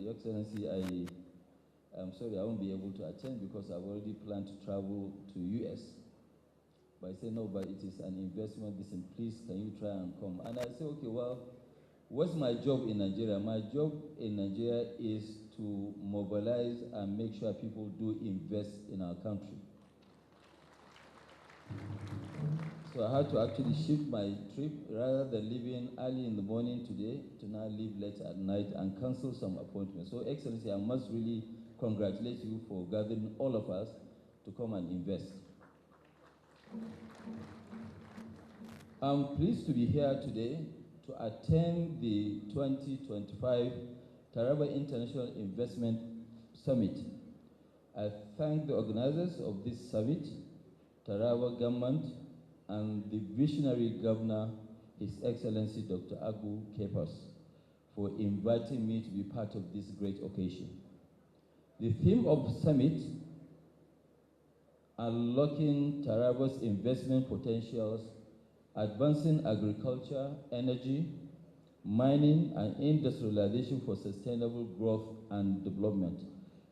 Your Excellency, I'm sorry I won't be able to attend because I've already planned to travel to US. But I say, no, but it is an investment. Listen, please, can you try and come? And I say, okay, well, what's my job in Nigeria? My job in Nigeria is to mobilize and make sure people do invest in our country. So I had to actually shift my trip rather than leaving early in the morning today to now leave late at night and cancel some appointments. So, Excellency, I must really congratulate you for gathering all of us to come and invest. I'm pleased to be here today to attend the 2025 Taraba International Investment Summit. I thank the organizers of this summit, Taraba government, and the visionary governor, His Excellency Dr. Agu Kepas, for inviting me to be part of this great occasion. The theme of the summit, Unlocking Taraba's Investment Potentials, Advancing Agriculture, Energy, Mining, and Industrialization for Sustainable Growth and Development,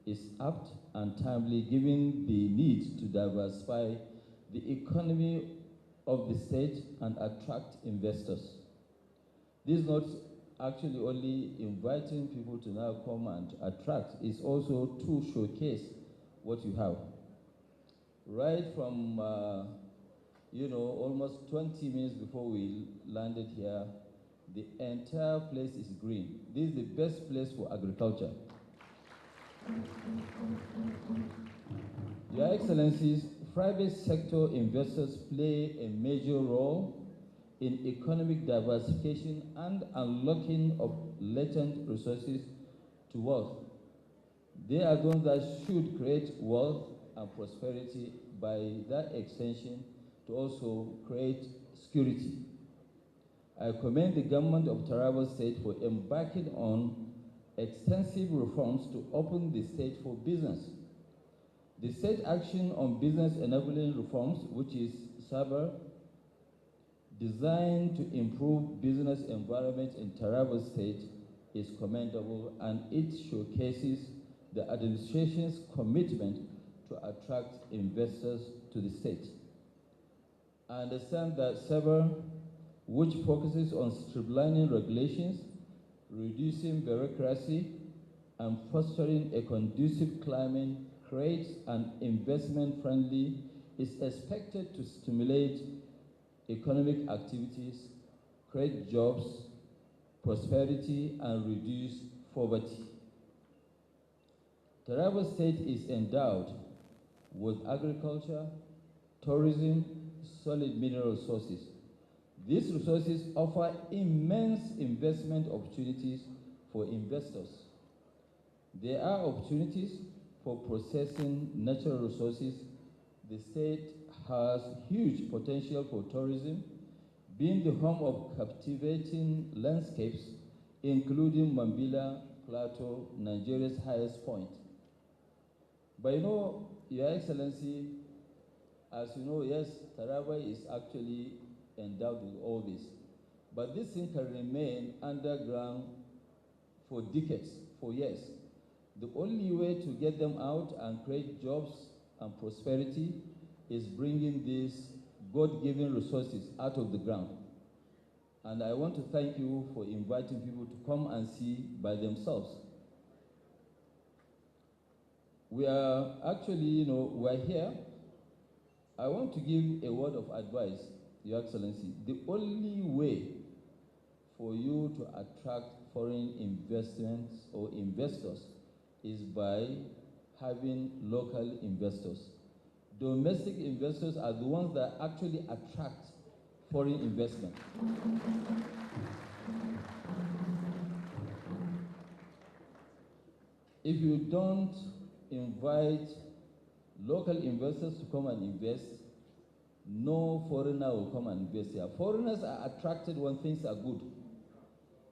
is apt and timely given the need to diversify the economy of the state and attract investors. This is not actually only inviting people to now come and attract, it's also to showcase what you have. Right from, almost 20 minutes before we landed here, the entire place is green. This is the best place for agriculture. Your Excellencies, private sector investors play a major role in economic diversification and unlocking of latent resources to wealth. They are those that should create wealth and prosperity, by that extension to also create security. I commend the government of Taraba State for embarking on extensive reforms to open the state for business. The State Action on Business Enabling Reforms, which is SABR, designed to improve business environment in Taraba State, is commendable, and it showcases the administration's commitment to attract investors to the state. I understand that SABR, which focuses on streamlining regulations, reducing bureaucracy, and fostering a conducive climate, creates an investment-friendly, is expected to stimulate economic activities, create jobs, prosperity, and reduce poverty. Taraba State is endowed with agriculture, tourism, solid mineral resources. These resources offer immense investment opportunities for investors. There are opportunities for processing natural resources. The state has huge potential for tourism, being the home of captivating landscapes, including Mambila Plateau, Nigeria's highest point. But Your Excellency, as you know, yes, Taraba is actually endowed with all this. But this thing can remain underground for decades, for years. The only way to get them out and create jobs and prosperity is bringing these God-given resources out of the ground. And I want to thank you for inviting people to come and see by themselves. We are actually, we're here. I want to give a word of advice, Your Excellency. The only way for you to attract foreign investments or investors is by having local investors. Domestic investors are the ones that actually attract foreign investment. If you don't invite local investors to come and invest, no foreigner will come and invest here. Foreigners are attracted when things are good.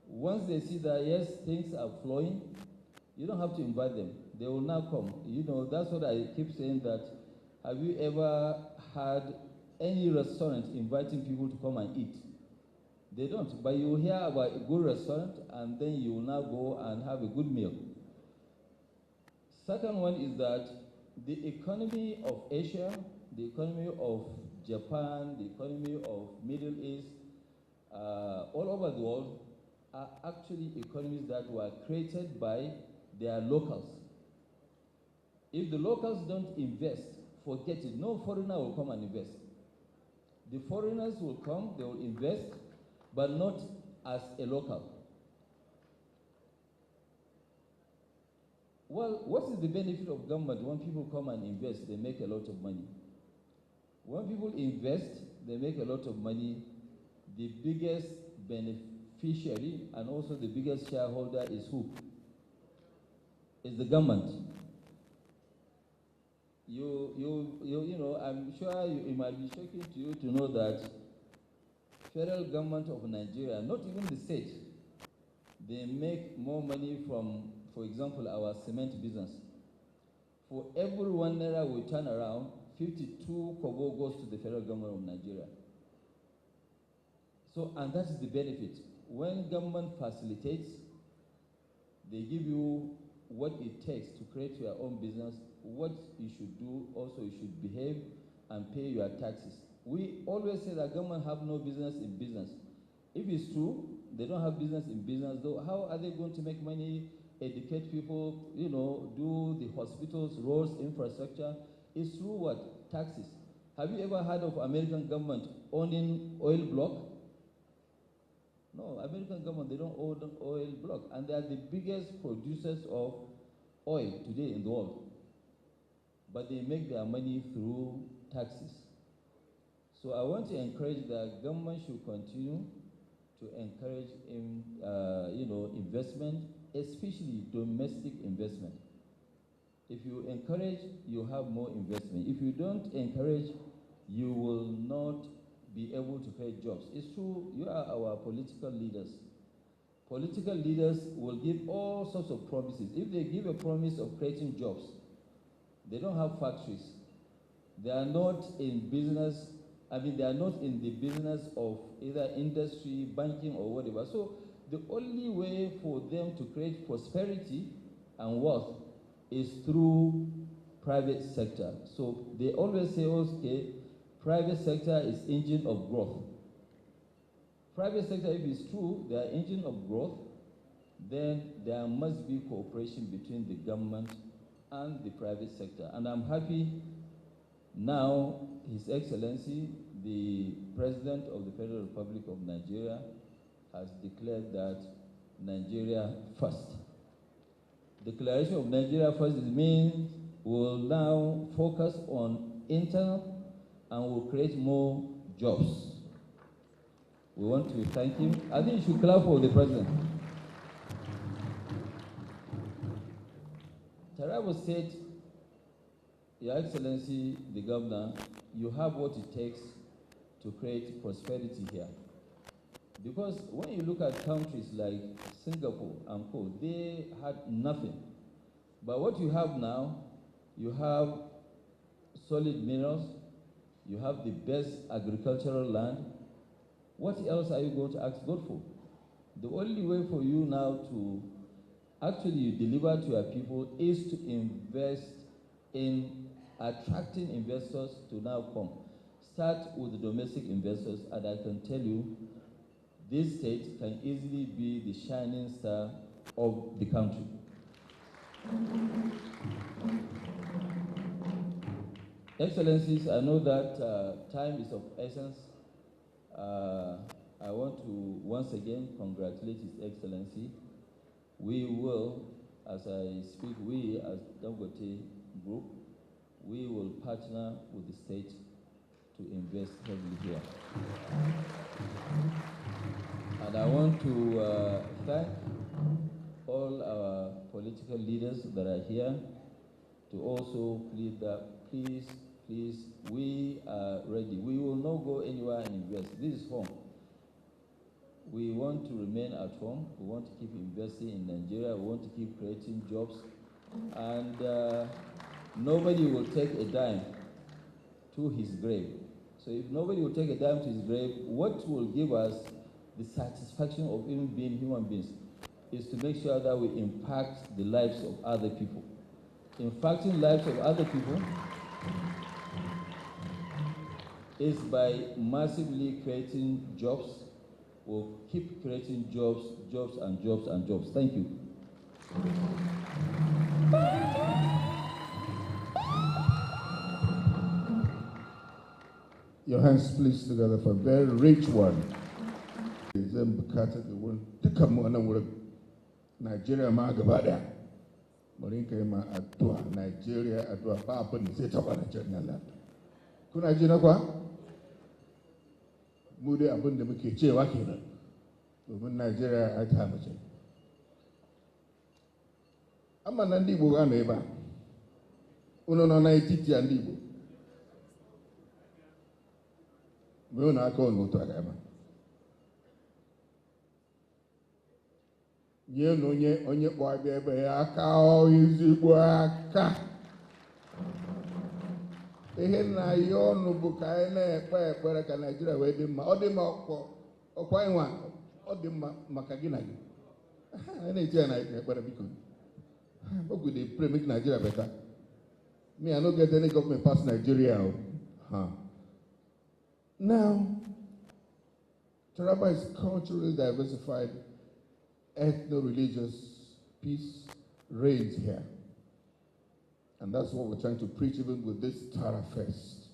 Once they see that, yes, things are flowing, you don't have to invite them. They will now come. That's what I keep saying, that have you ever had any restaurant inviting people to come and eat? They don't. But you hear about a good restaurant, and then you will now go and have a good meal. Second one is that the economy of Asia, the economy of Japan, the economy of Middle East, all over the world are actually economies that were created by their locals. If the locals don't invest, forget it. No foreigner will come and invest. The foreigners will come, they will invest, but not as a local. Well, what is the benefit of government when people come and invest, they make a lot of money? When people invest, they make a lot of money. The biggest beneficiary and also the biggest shareholder is who? Is the government. You know, I'm sure it might be shocking to you to know that federal government of Nigeria, not even the state, they make more money from, for example, our cement business. For every 1 naira we turn around, 52 kobo goes to the federal government of Nigeria. So, and that is the benefit. When government facilitates, they give you what it takes to create your own business, what you should do, also you should behave and pay your taxes. We always say that government have no business in business. If it's true, they don't have business in business, though, how are they going to make money, educate people, you know, do the hospitals, roads, infrastructure? It's through what? Taxes. Have you ever heard of American government owning oil block? No, American government, they don't own oil block, and they are the biggest producers of oil today in the world. But they make their money through taxes. So I want to encourage that government should continue to encourage investment, especially domestic investment. If you encourage, you have more investment. If you don't encourage, you will not be able to create jobs. It's true, you are our political leaders. Political leaders will give all sorts of promises. If they give a promise of creating jobs, they don't have factories. They are not in business. They are not in the business of either industry, banking, or whatever. So the only way for them to create prosperity and wealth is through private sector. So they always say, okay, private sector is engine of growth. Private sector, if it's true, they are engine of growth, then there must be cooperation between the government and the private sector. And I'm happy now His Excellency, the President of the Federal Republic of Nigeria, has declared that Nigeria first. Declaration of Nigeria first means we'll now focus on internal and will create more jobs. We want to thank him. I think you should clap for the President. Tarabo said, Your Excellency, the Governor, you have what it takes to create prosperity here. Because when you look at countries like Singapore and Co., they had nothing. But what you have now, you have solid minerals, you have the best agricultural land. What else are you going to ask God for? The only way for you now to actually deliver to your people is to invest in attracting investors to now come. Start with the domestic investors, and I can tell you, this state can easily be the shining star of the country. Excellencies, I know that time is of essence. I want to once again congratulate His Excellency. We will, as I speak, we as Dangote Group, we will partner with the state to invest heavily here. And I want to thank all our political leaders that are here to also plead that, please, we are ready. We will not go anywhere and invest. This is home. We want to remain at home. We want to keep investing in Nigeria. We want to keep creating jobs. And nobody will take a dime to his grave. So if nobody will take a dime to his grave, what will give us the satisfaction of even being human beings is to make sure that we impact the lives of other people. impacting lives of other people is by massively creating jobs. We'll keep creating jobs, jobs, and jobs, and jobs. Thank you. Your hands please together for a very rich one. Nigeria ma gaba daya. Bari kai ma addu'a Nigeria addu'a ba abin da zai taba Nigeria Allah. Kuna ji na kwa? Mu dai abin da muke cewa kenan. Domin Nigeria ai ta mace. Amma nan di Igbo ana ebe a. Unu nọ n'etiti ndị Igbo. Mgbe unu aka unu otu aga ebe a. Nye na onye kpọ abịa ebe ya aka ezigbo aka. Ihe na ya ọnụ bụ ka anyị na-ekpe ekpere ka Nigeria wee dị mma. Ọ dị mma ọkwa ịnwa ọ dị mma maka gị na gị. Anyị na-eti ya na ekpere biko. But we dey pray make Nigeria better. Me, I don't get any government past Nigeria. Now, Taraba is culturally diversified, ethno-religious peace reigns here. And that's what we're trying to preach even with this Tara Fest.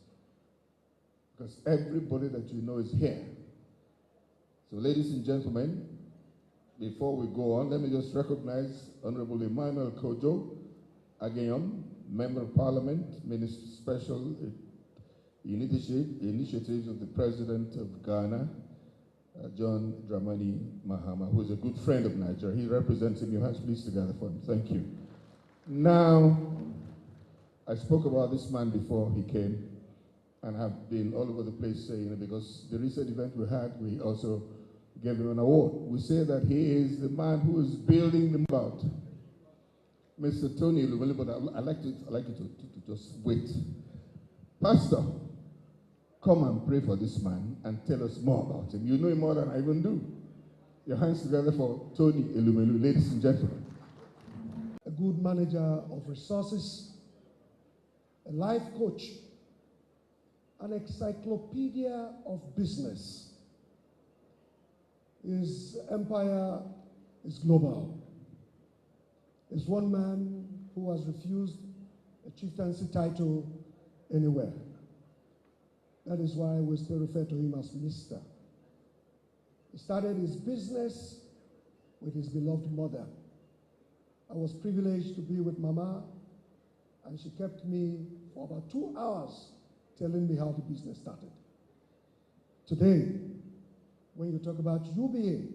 Because everybody that you know is here. So ladies and gentlemen, before we go on, let me just recognize Honorable Emmanuel Kojo Agayom, Member of Parliament, Minister Special Initiatives of the President of Ghana, John Dramani Mahama, who is a good friend of Nigeria. He represents him. Your hands please together for him. Thank you. Now, I spoke about this man before he came, and have been all over the place saying it because the recent event we had, we also gave him an award. We say that he is the man who is building the about. Mr. Tony Lumeli, but I'd like you to just wait. Pastor, come and pray for this man and tell us more about him. You know him more than I even do. Your hands together for Tony Elumelu, ladies and gentlemen. A good manager of resources, a life coach, an encyclopedia of business. His empire is global. He's one man who has refused a chieftaincy title anywhere. That is why we still refer to him as Mr. He started his business with his beloved mother. I was privileged to be with Mama, and she kept me for about 2 hours telling me how the business started. Today, when you talk about UBA,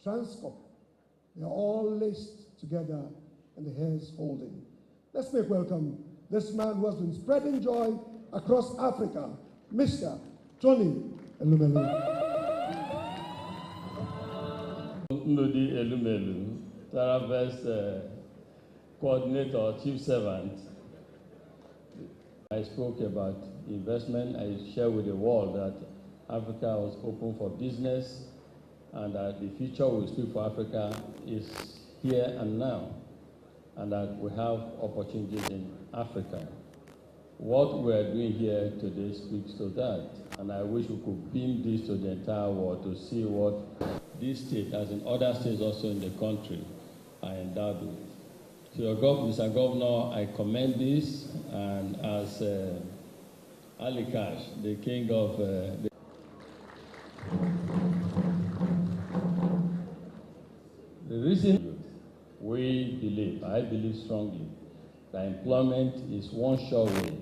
Transcorp, they're all laced together and the hands holding. Let's make welcome this man who has been spreading joy across Africa, Mr. Tony Elumelu. Nudi Elumelu, Taravest coordinator, chief servant. I spoke about investment. I shared with the world that Africa was open for business and that the future we speak for Africa is here and now, and that we have opportunities in Africa. What we are doing here today speaks to that, and I wish we could beam this to the entire world to see what this state, as in other states also in the country, are endowed with. To your Mr. Governor, I commend this, and as Ali Cash, the king of the reason we believe, I believe strongly, that employment is one sure way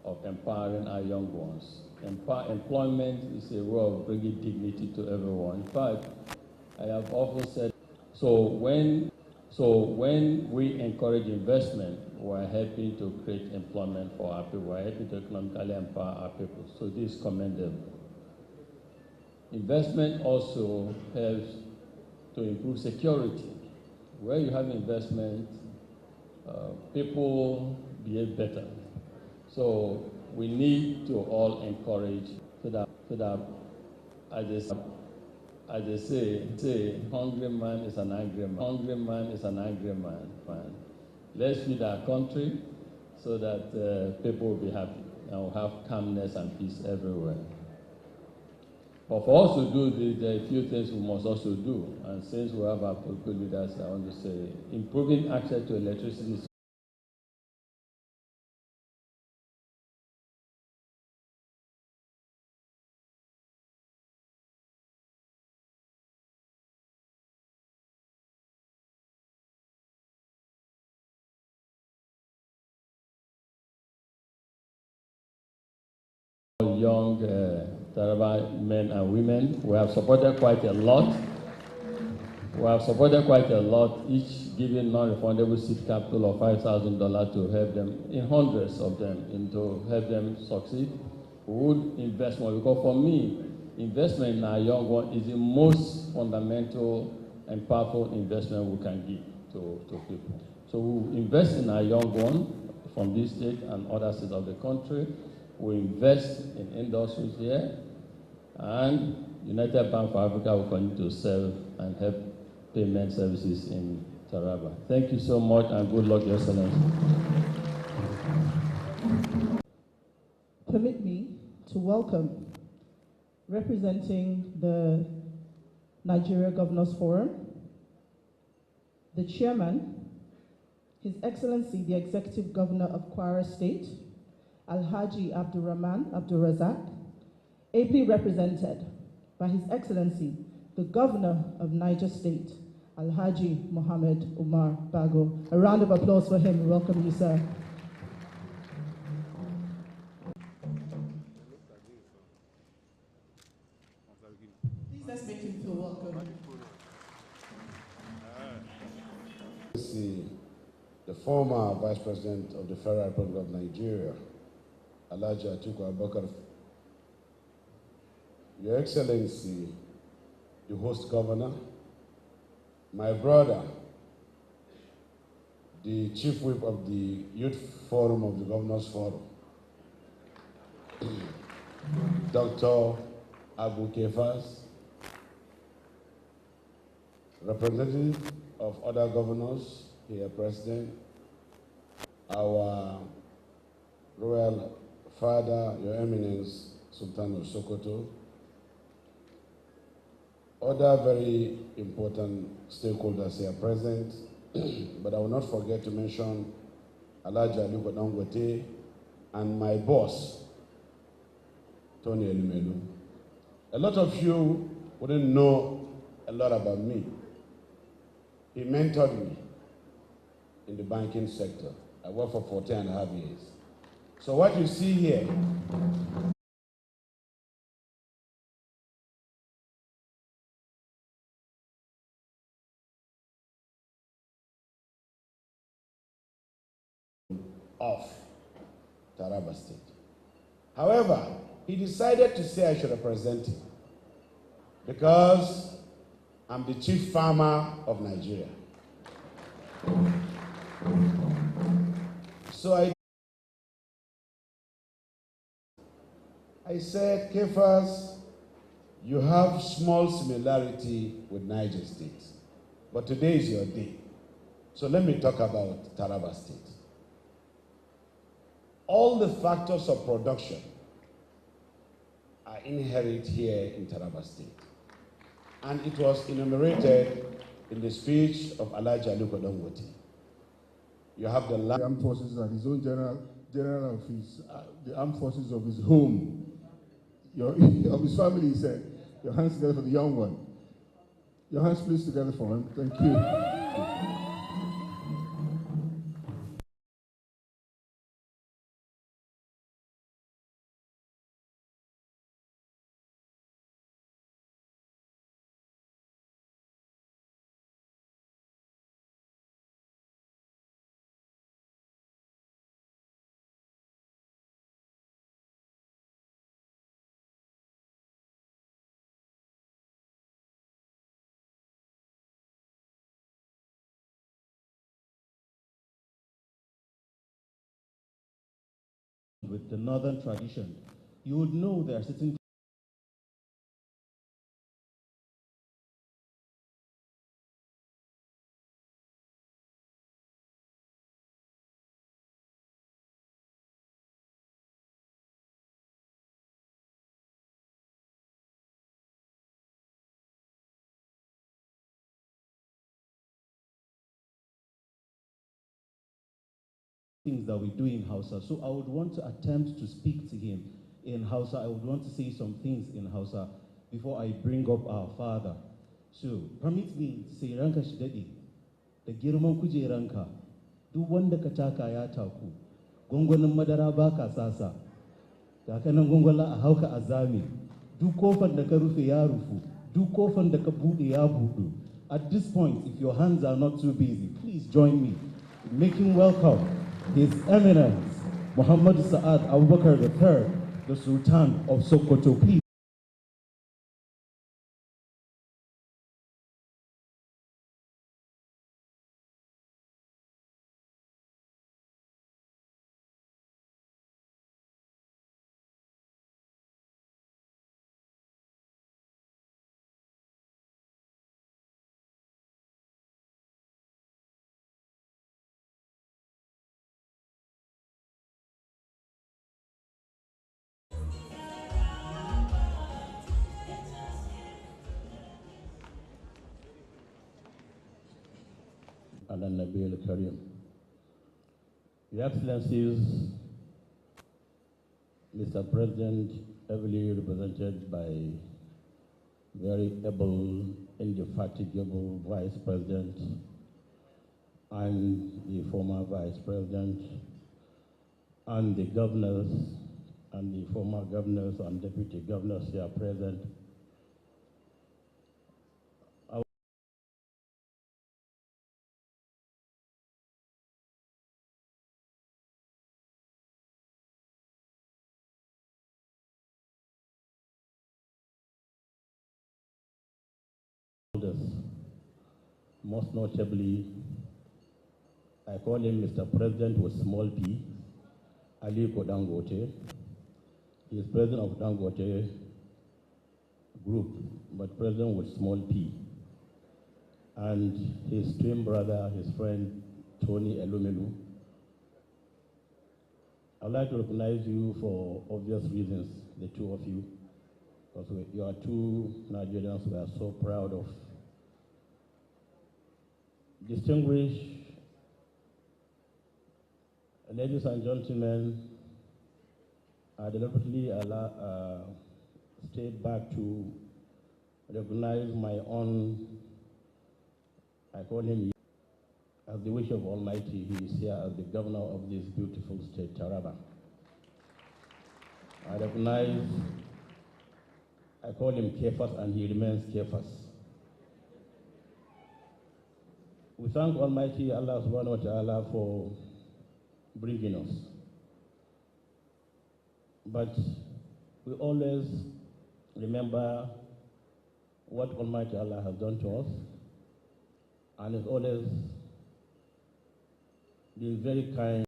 of empowering our young ones. Employment is a way of bringing dignity to everyone. In fact, I have often said, so when we encourage investment, we're helping to create employment for our people. We're helping to economically empower our people. So this is commendable. Investment also helps to improve security. Where you have investment, people behave better. So we need to all encourage so that as they say, hungry man is an angry man. Hungry man is an angry man. Let's feed our country so that people will be happy and we'll have calmness and peace everywhere. But for us to do this, there are a few things we must also do. And since we have our political leaders, I want to say improving access to electricity. Young Taraba men and women. We have supported quite a lot. Each giving non-refundable seed capital of $5,000 to help them, in hundreds of them, to help them succeed. We would invest more, because for me, investment in our young one is the most fundamental and powerful investment we can give to people. So we invest in our young one from this state and other states of the country. We invest in industries here, and United Bank for Africa will continue to serve and help payment services in Taraba. Thank you so much, and good luck, Your Excellency. Permit me to welcome, representing the Nigeria Governors Forum, the chairman, His Excellency the Executive Governor of Kwara State, Alhaji Abdurrahman Abdurrazak, ably represented by His Excellency the Governor of Niger State, Alhaji Mohammed Umar Bago. A round of applause for him. We welcome you, sir. Please let's make him feel welcome. The former Vice President of the Federal Republic of Nigeria, Alhaji Atiku Abubakar, Your Excellency, the host governor, my brother, the Chief Whip of the Youth Forum of the Governors Forum, Dr. Abu Kefas, representative of other governors here present, our Royal Father, Your Eminence, Sultan of Sokoto, other very important stakeholders here present, but I will not forget to mention Alhaji Aliko Dangote and my boss, Tony Elumelu. A lot of you wouldn't know a lot about me. He mentored me in the banking sector. I worked for 14.5 years. So what you see here of Taraba State. However, he decided to say I should represent him because I'm the chief farmer of Nigeria. So I said, Kefas, you have small similarity with Niger State, but today is your day. So let me talk about Taraba State. All the factors of production are inherent here in Taraba State. And it was enumerated in the speech of Alhaji Aliko Dangote. You have the armed forces and his own general of his, the armed forces of his home, of his family, he said. Your hands together for the young one. Your hands please together for him. Thank you. With the northern tradition, you would know there are certain things that we do in Hausa. So I would want to attempt to speak to him in Hausa. I would want to say some things in Hausa before I bring up our father. So permit me to say ranka shi daɗe da girman kujeranka duk wanda ka taka ya taku gwangwanin madara baka sasa ga kanan gwangwala a hauka a zame duk kofar da ka rufe ya rufu duk kofar da ka buɗe ya buɗu. At this point, if your hands are not too busy, please join me in making welcome His Eminence Muhammad Sa'ad Abubakar III, the Sultan of Sokoto. Please. Your Excellencies, Mr. President, heavily represented by very able, indefatigable Vice President and the former Vice President, and the governors and the former governors and deputy governors here present. Most notably, I call him Mr. President with small p, Aliko Dangote. He is president of Dangote Group, but president with small p. And his twin brother, his friend, Tony Elumelu. I'd like to recognize you for obvious reasons, the two of you, because you are two Nigerians we are so proud of. Distinguished ladies and gentlemen, I deliberately stayed back to recognize my own, I call him, as the wish of Almighty, he is here as the governor of this beautiful state, Taraba. I recognize, I call him Kefas, and he remains Kefas. We thank Almighty Allah subhanahu wa ta'ala for bringing us. But we always remember what Almighty Allah has done to us, and is always been very kind.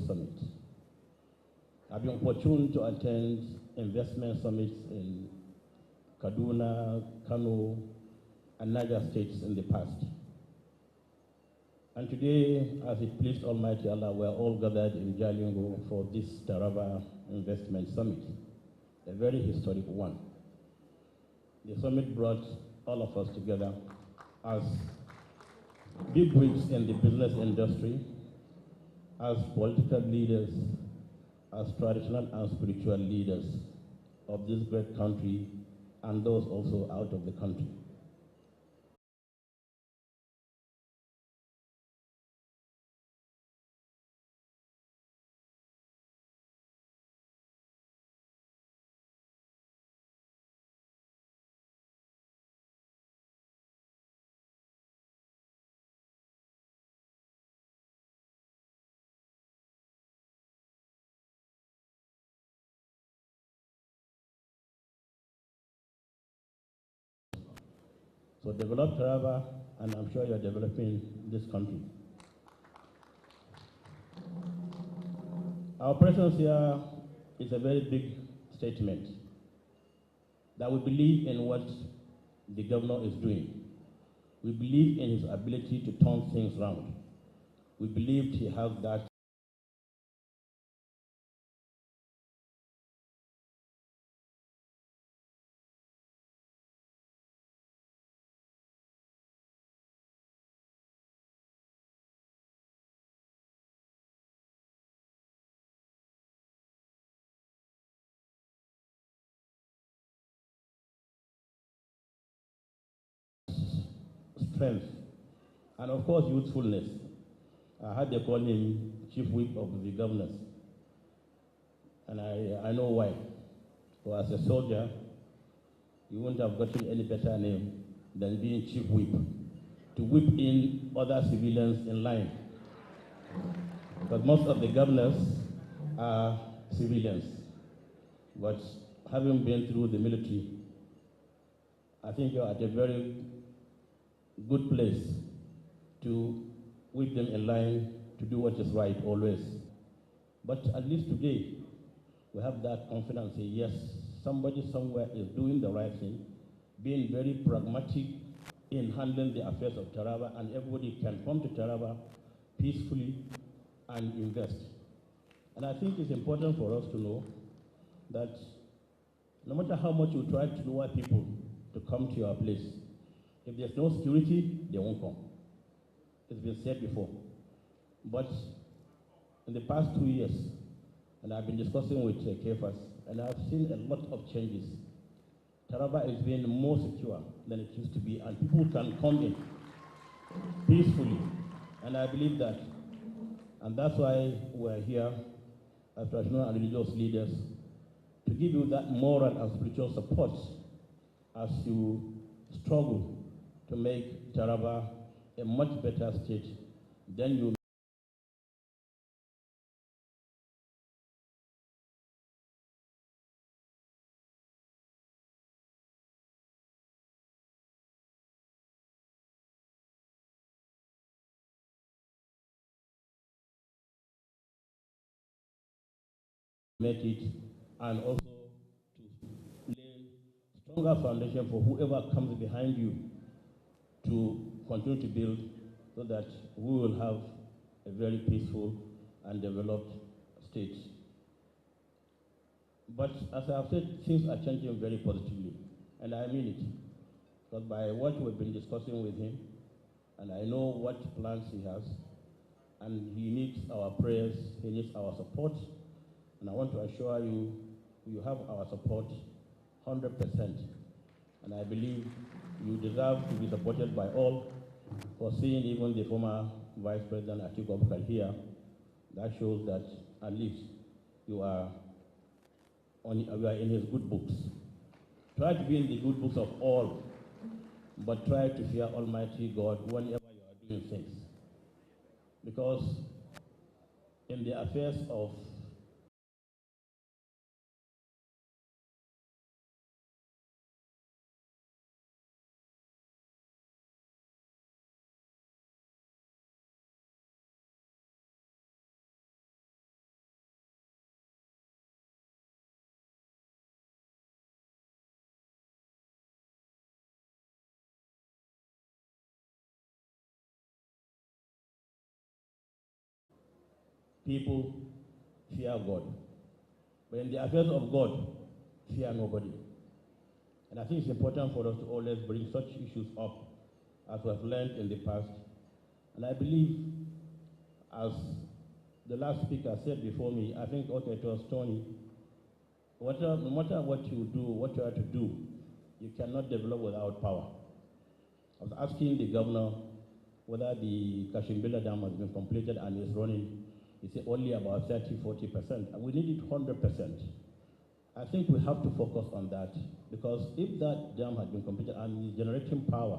Summit. I've been opportune to attend investment summits in Kaduna, Kano, and Niger states in the past. And today, as it pleased Almighty Allah, we are all gathered in Jalingo for this Taraba Investment Summit, a very historic one. The summit brought all of us together as bigwigs in the business industry, as political leaders, as traditional and spiritual leaders of this great country, and those also out of the country. So develop Taraba and I'm sure you're developing this country. Our presence here is a very big statement that we believe in what the governor is doing. We believe in his ability to turn things around. We believe he has that strength and, of course, youthfulness. I heard they call him chief whip of the governors, and I know why. For as a soldier, you wouldn't have gotten any better name than being chief whip, to whip in other civilians in line. Because most of the governors are civilians. But having been through the military, I think you're at a very good place to whip them in line to do what is right always. But at least today, we have that confidence, say, yes, somebody somewhere is doing the right thing, being very pragmatic in handling the affairs of Taraba, and everybody can come to Taraba peacefully and invest. And I think it's important for us to know that no matter how much you try to lure people to come to your place, if there's no security, they won't come. It's been said before. But in the past 2 years, and I've been discussing with KFAS, and I've seen a lot of changes. Taraba is being more secure than it used to be, and people can come in peacefully. And I believe that. And that's why we're here as traditional and religious leaders, to give you that moral and spiritual support as you struggle to make Taraba a much better state than you make it, and also to lay stronger foundation for whoever comes behind you to continue to build, so that we will have a very peaceful and developed state. But as I have said, things are changing very positively, and I mean it. Because by what we've been discussing with him, and I know what plans he has, and he needs our prayers, he needs our support, and I want to assure you, you have our support 100%. And I believe you deserve to be supported by all. For seeing even the former Vice President Atiku Abubakar here, that shows that at least you are in his good books. Try to be in the good books of all, but try to fear Almighty God whenever you are doing things. Because in the affairs of people, fear God. But in the affairs of God, fear nobody. And I think it's important for us to always bring such issues up as we have learned in the past. And I believe, as the last speaker said before me, I think, okay, it was Tony, no matter what you do, what you have to do, you cannot develop without power. I was asking the governor whether the Kashimbila Dam has been completed and is running. He said only about 30–40%, and we need it 100%. I think we have to focus on that, because if that dam had been completed and is generating power,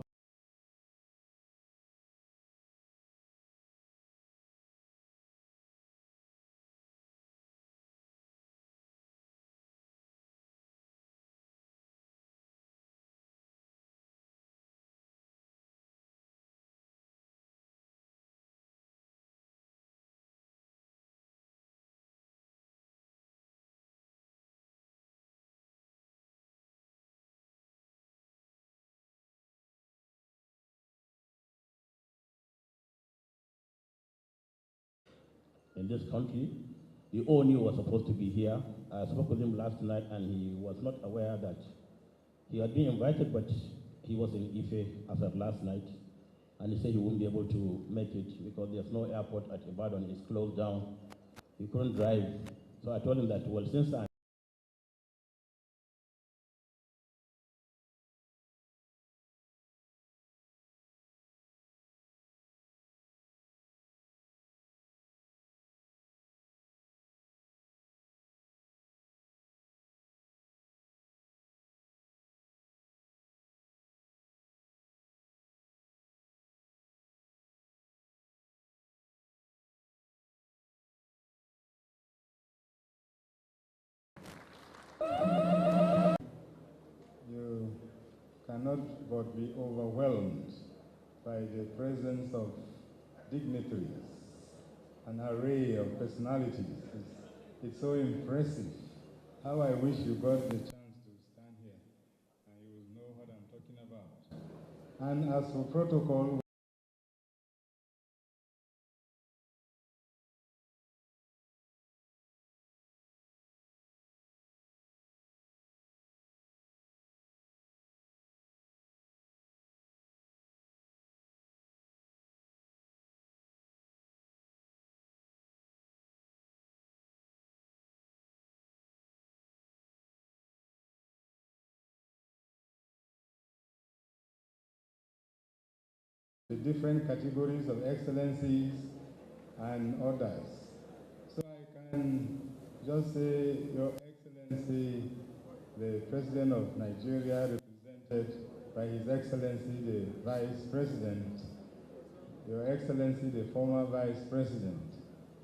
in this country. The ONU was supposed to be here. I spoke with him last night, and he was not aware that he had been invited, but he was in Ife as of last night. And he said he wouldn't be able to make it because there's no airport at Ibadan. It's closed down. He couldn't drive. So I told him that, well, since I you cannot but be overwhelmed by the presence of dignitaries, an array of personalities. It's so impressive. How I wish you got the chance to stand here and you will know what I'm talking about. And as for protocol, the different categories of excellencies and others. So I can just say, Your Excellency, the President of Nigeria, represented by His Excellency, the Vice President, Your Excellency, the former Vice President,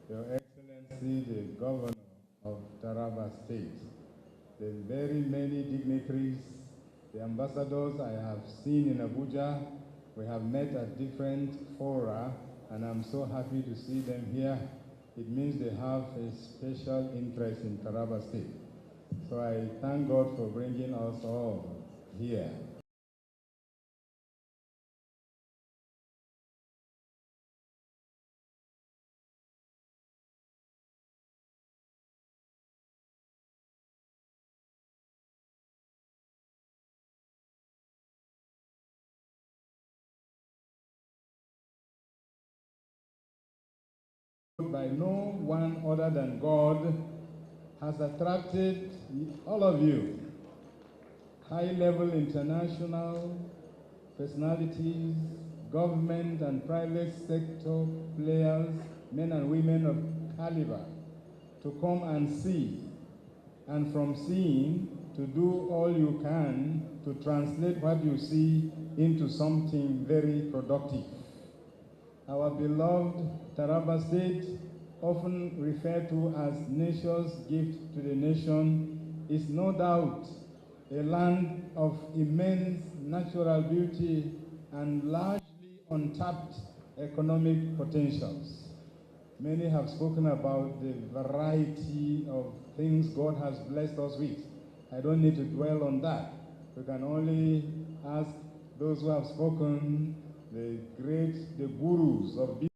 Your Excellency, the Governor of Taraba State, the very many dignitaries, the ambassadors I have seen in Abuja. We have met at different fora, and I'm so happy to see them here. It means they have a special interest in Taraba State. So I thank God for bringing us all here. By no one other than God has attracted all of you, high-level international personalities, government and private sector players, men and women of caliber, to come and see, and from seeing, to do all you can to translate what you see into something very productive. Our beloved Taraba State, often referred to as nature's gift to the nation, is no doubt a land of immense natural beauty and largely untapped economic potentials. Many have spoken about the variety of things God has blessed us with. I don't need to dwell on that. We can only ask those who have spoken, the gurus of